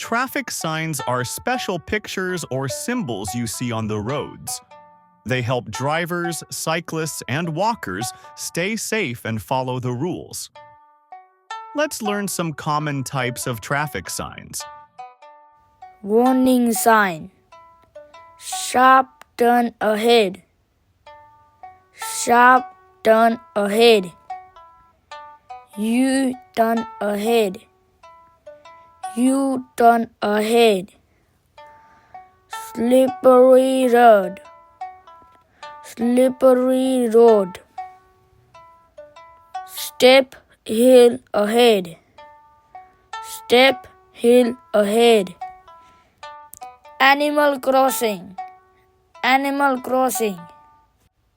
Traffic signs are special pictures or symbols you see on the roads. They help drivers, cyclists, and walkers stay safe and follow the rules. Let's learn some common types of traffic signs. Warning sign. Sharp turn ahead. Sharp turn ahead. U-turn ahead. U-turn ahead. Slippery road. Slippery road. Step hill ahead. Step hill ahead. Animal crossing. Animal crossing.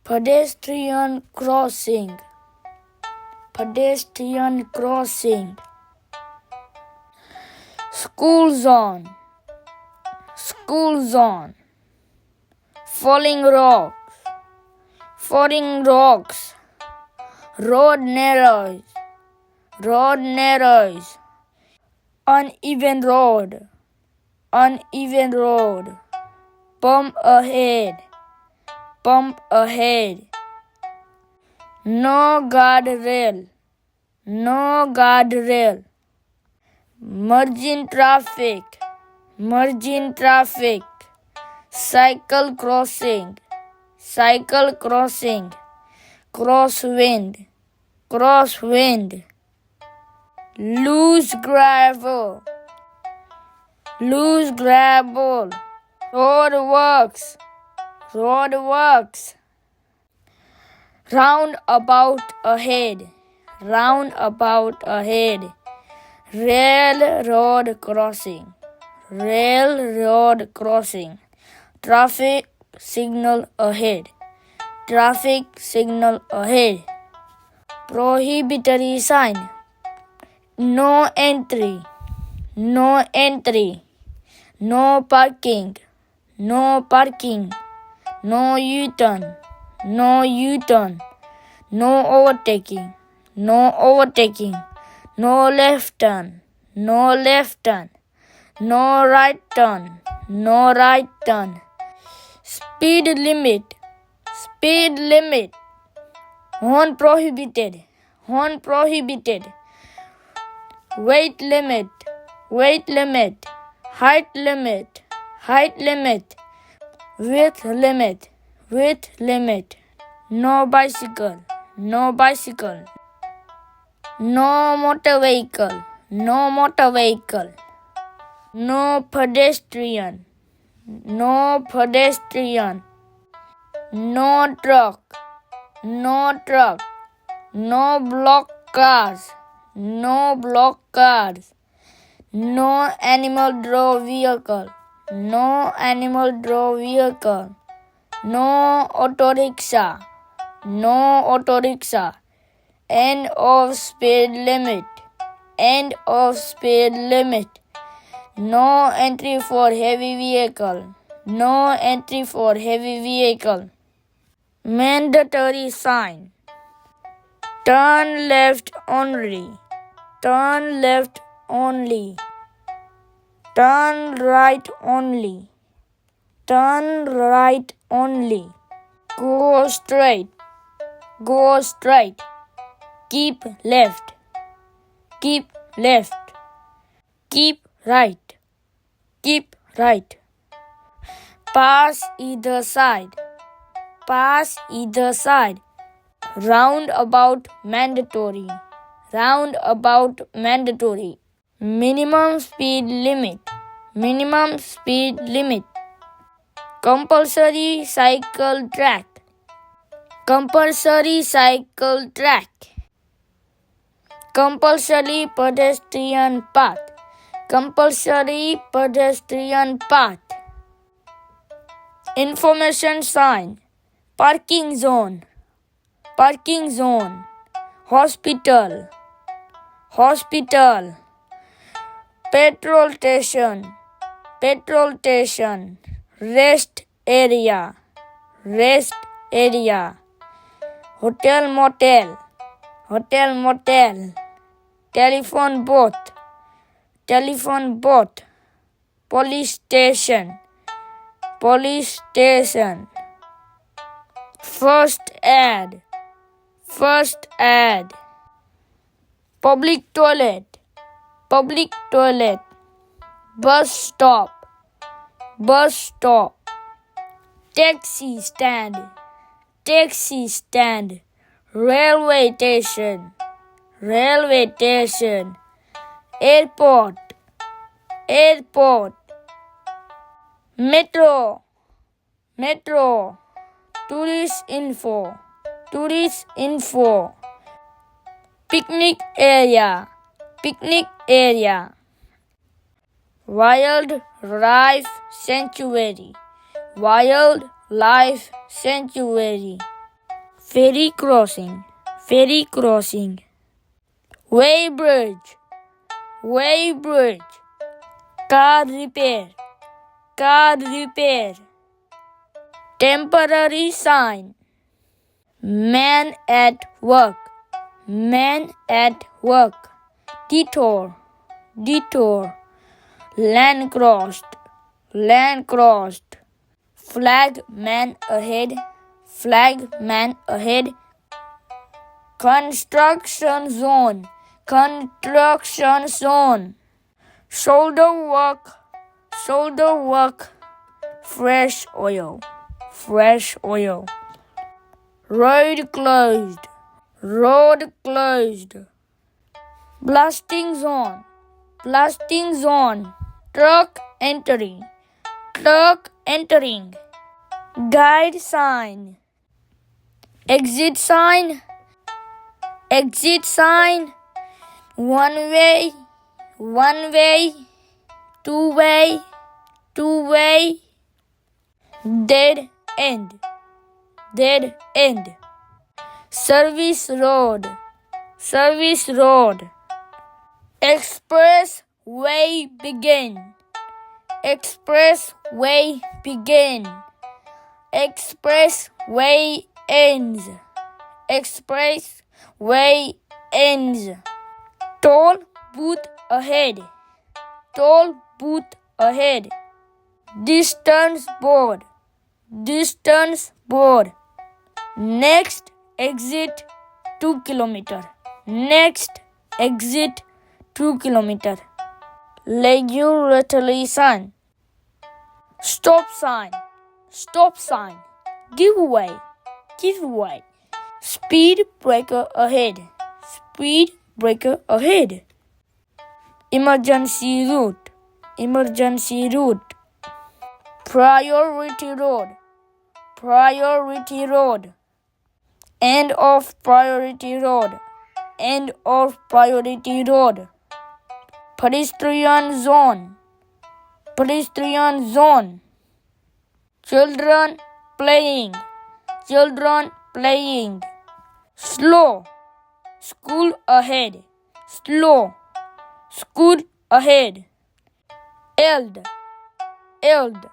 Pedestrian crossing. Pedestrian crossing. School zone. School zone. Falling rocks. Falling rocks. Road narrows. Road narrows. Uneven road. Uneven road. Bump ahead. Bump ahead. No guardrail. No guardrail. Merging traffic. Merging traffic. Cycle crossing. Cycle crossing. Crosswind. Crosswind. Loose gravel. Loose gravel. Roadworks. Roadworks. Roundabout ahead. Roundabout ahead. Railroad crossing. Railroad crossing. Traffic signal ahead. Traffic signal ahead. Prohibitory sign. No entry. No entry. No parking. No parking. No U-turn. No U-turn. No overtaking. No overtaking. No left turn. No left turn. No right turn. No right turn. Speed limit. Speed limit. Horn prohibited. Horn prohibited. Weight limit. Weight limit. Height limit. Height limit. Width limit. Width limit. No bicycle. No bicycle. No motor vehicle. No motor vehicle. No pedestrian. No pedestrian. No truck. No truck. No block cars. No block cars. No animal draw vehicle. No animal draw vehicle. No auto rickshaw. No auto rickshaw. End of speed limit. End of speed limit. No entry for heavy vehicle. No entry for heavy vehicle. Mandatory sign. Turn left only. Turn left only. Turn right only. Turn right only. Go straight. Go straight. Keep left. Keep left. Keep right. Keep right. Pass either side. Pass either side. Roundabout mandatory. Roundabout mandatory. Minimum speed limit. Minimum speed limit. Compulsory cycle track. Compulsory cycle track. Compulsory pedestrian path. Compulsory pedestrian path. Information sign. Parking zone. Parking zone. Hospital. Hospital. Petrol station. Petrol station. Rest area. Rest area. Hotel motel. Hotel motel. Telephone booth. Telephone booth. police station, police station. First aid, first aid. Public toilet, public toilet. Bus stop, bus stop. Taxi stand, taxi stand. Railway station, railway station. Airport, airport. Metro, metro. Tourist info, tourist info. Picnic area, picnic area. Wildlife sanctuary, wildlife sanctuary. Ferry crossing, ferry crossing. Weighbridge, weighbridge. Car repair, car repair. Temporary sign. Man at work, man at work. Detour, detour. Land crossed, land crossed. Flag man ahead, flag man ahead. Construction zone, construction zone. Shoulder work, shoulder work. Fresh oil, fresh oil. Road closed, road closed. Blasting zone, blasting zone. Truck entering, truck entering. Guide sign, exit sign, exit sign. One way, one way. Two way, two way. Dead end, dead end. Service road, service road. Express way begin, express way begin. Express way ends, express way ends. Toll booth ahead, toll booth ahead. Distance board, distance board. Next exit 2 kilometer, next exit 2 kilometer. Regulatory sign. Stop sign, stop sign. Giveaway, giveaway. Speed breaker ahead, speed breaker ahead. Emergency route, emergency route. Priority road, priority road. End of priority road, end of priority road. Pedestrian zone, pedestrian zone. Children playing, children playing. Slow, school ahead, slow, school ahead. Eld, eld.